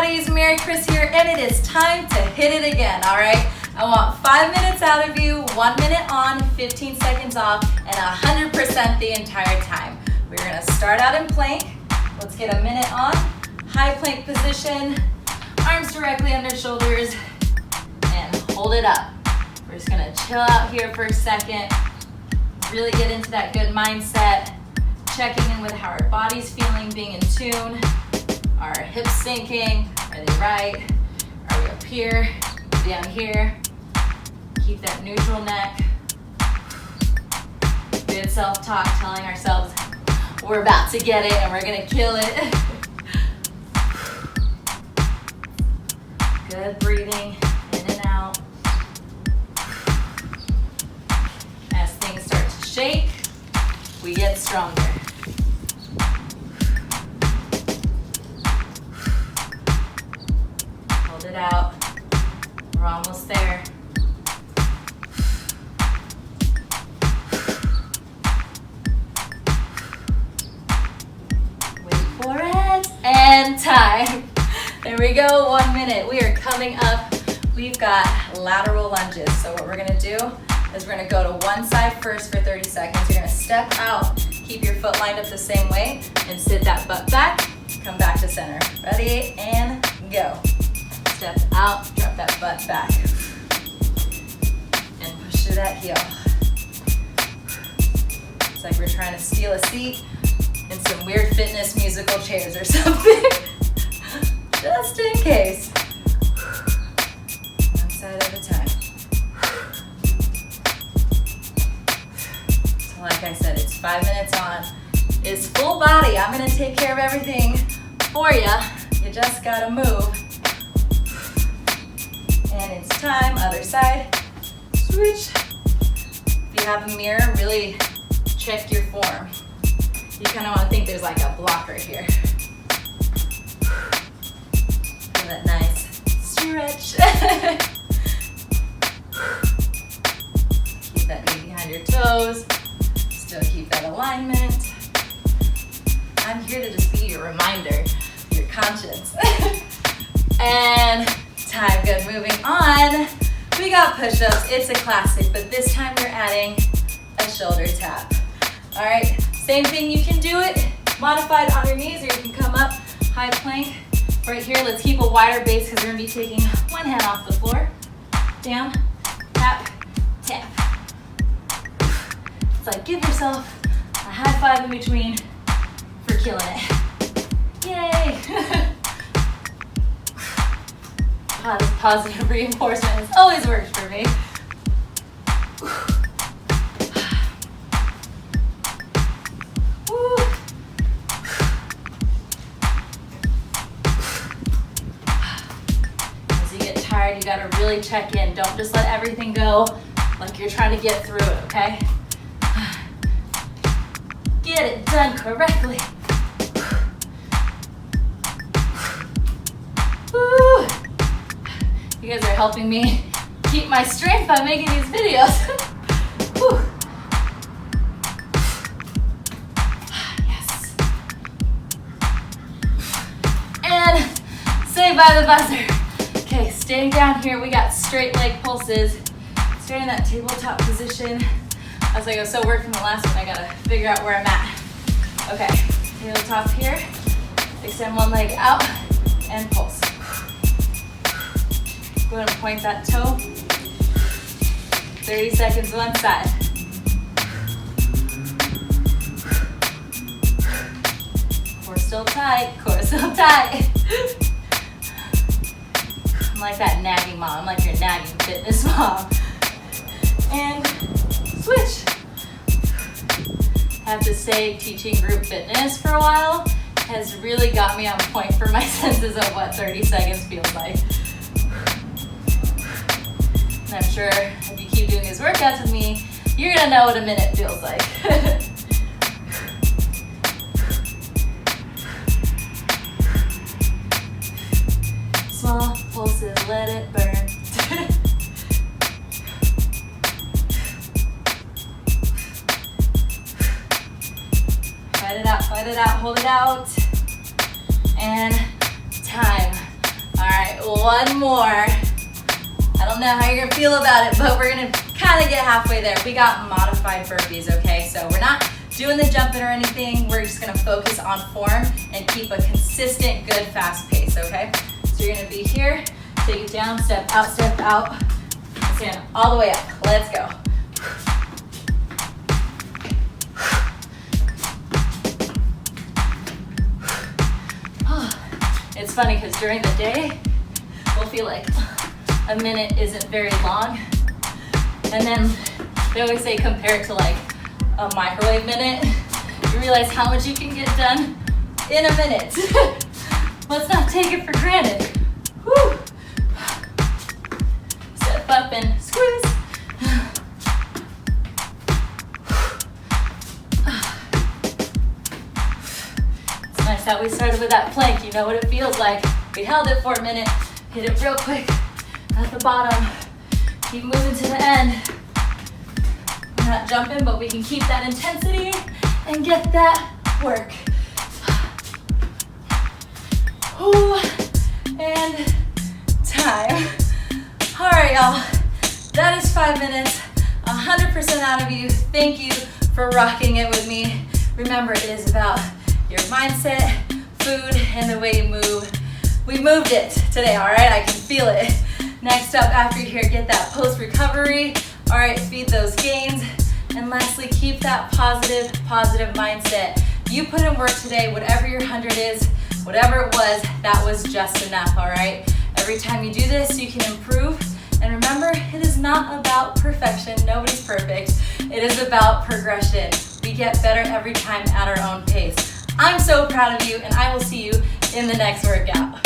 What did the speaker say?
Baddies, Maricris here, and it is time to hit it again, all right? I want 5 minutes out of you, 1 minute on, 15 seconds off, and 100% the entire time. We're gonna start out in plank. Let's get a minute on. High plank position, arms directly under shoulders, and hold it up. We're just gonna chill out here for a second, really get into that good mindset, checking in with how our body's feeling, being in tune. Are our hips sinking? Are they right? Are we up here? Down here? Keep that neutral neck. Good self-talk, telling ourselves we're about to get it and we're gonna kill it. Good breathing in and out. As things start to shake, we get stronger. Hold it out. We're almost there. Wait for it. And time. There we go, 1 minute. We are coming up. We've got lateral lunges. So what we're gonna do is we're gonna go to one side first for 30 seconds. You're gonna step out, keep your foot lined up the same way, and sit that butt back, come back to center. Ready, and go. Step out, drop that butt back. And push to that heel. It's like we're trying to steal a seat in some weird fitness musical chairs or something. Just in case. One side at a time. So like I said, it's 5 minutes on. It's full body. I'm gonna take care of everything for you. You just gotta move. And it's time, other side. Switch. If you have a mirror, really check your form. You kind of want to think there's like a blocker here. Give that nice stretch. Keep that knee behind your toes. Still keep that alignment. I'm here to just be your reminder, your conscience. And time, good, moving on. We got push-ups, it's a classic, but this time we're adding a shoulder tap. All right, same thing, you can do it modified on your knees, or you can come up, high plank. Right here, let's keep a wider base because we're gonna be taking one hand off the floor. Down, tap, tap. It's like give yourself a high five in between for killing it. Yay! Positive reinforcement has always worked for me. As you get tired, you gotta really check in. Don't just let everything go like you're trying to get through it, okay? Get it done correctly. Woo. You guys are helping me keep my strength by making these videos. Yes. And say by the buzzer. Okay, staying down here, we got straight leg pulses. Stay in that tabletop position. I was like, I was so working the last one, I gotta figure out where I'm at. Okay, tabletop here. Extend one leg out and pulse. Go ahead and point that toe. 30 seconds one side. Core still tight, core still tight. I'm like that nagging mom, I'm like your nagging fitness mom. And switch. I have to say, teaching group fitness for a while has really got me on point for my senses of what 30 seconds feels like. I'm sure if you keep doing these workouts with me, you're gonna know what a minute feels like. Small pulses, let it burn. Fight it out, hold it out. And time. right, one more. I don't know how you're gonna feel about it, but we're gonna kind of get halfway there. We got modified burpees, okay? So we're not doing the jumping or anything. We're just gonna focus on form and keep a consistent, good, fast pace, okay? So you're gonna be here, take it down, step out, stand all the way up. Let's go. It's funny because during the day, we'll feel like a minute isn't very long. And then they always say compare it to like a microwave minute. You realize how much you can get done in a minute. Let's not take it for granted. Woo. Step up and squeeze. It's nice how we started with that plank. You know what it feels like. We held it for a minute, hit it real quick at the bottom. Keep moving to the end. We're not jumping, but we can keep that intensity and get that work. Ooh, and time. All right, y'all. That is 5 minutes, 100% out of you. Thank you for rocking it with me. Remember, it is about your mindset, food, and the way you move. We moved it today, all right? I can feel it. Next up, after you're here, get that post-recovery. All right, feed those gains. And lastly, keep that positive mindset. You put in work today, whatever your 100 is, whatever it was, that was just enough, all right? Every time you do this, you can improve. And remember, it is not about perfection. Nobody's perfect. It is about progression. We get better every time at our own pace. I'm so proud of you, and I will see you in the next workout.